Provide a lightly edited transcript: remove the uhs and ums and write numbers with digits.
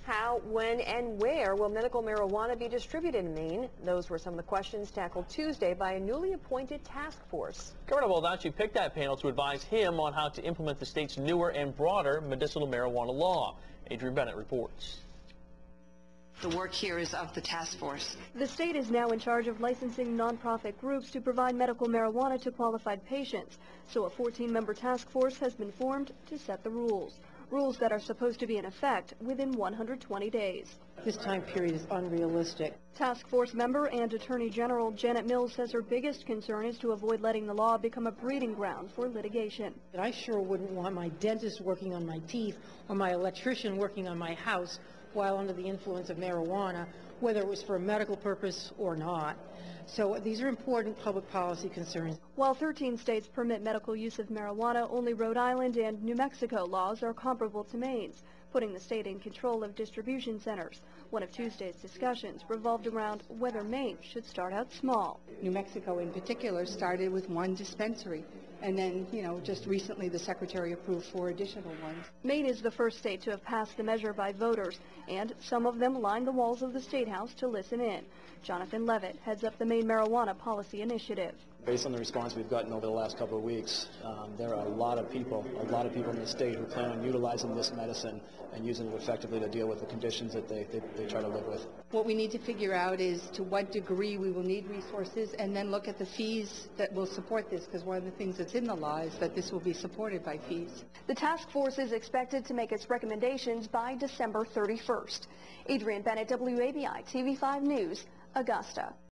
How, when, and where will medical marijuana be distributed in Maine? Those were some of the questions tackled Tuesday by a newly appointed task force. Governor Baldacci picked that panel to advise him on how to implement the state's newer and broader medicinal marijuana law. Adrian Bennett reports. The work here is of the task force. The state is now in charge of licensing nonprofit groups to provide medical marijuana to qualified patients. So a 14-member task force has been formed to set the rules. Rules that are supposed to be in effect within 120 days. This time period is unrealistic. Task force member and Attorney General Janet Mills says her biggest concern is to avoid letting the law become a breeding ground for litigation. I sure wouldn't want my dentist working on my teeth or my electrician working on my house while under the influence of marijuana, whether it was for a medical purpose or not. So these are important public policy concerns. While 13 states permit medical use of marijuana, only Rhode Island and New Mexico laws are comparable to Maine's, putting the state in control of distribution centers. One of Tuesday's discussions revolved around whether Maine should start out small. New Mexico in particular started with one dispensary, and then, just recently the Secretary approved 4 additional ones. Maine is the first state to have passed the measure by voters, and some of them lined the walls of the State House to listen in. Jonathan Levitt heads up the Maine Marijuana Policy Initiative. Based on the response we've gotten over the last couple of weeks, there are a lot of people in the state who plan on utilizing this medicine and using it effectively to deal with the conditions that they try to live with. What we need to figure out is to what degree we will need resources, and then look at the fees that will support this, because one of the things that's in the law is that this will be supported by fees. The task force is expected to make its recommendations by December 31st. Adrian Bennett, WABI TV 5 News, Augusta.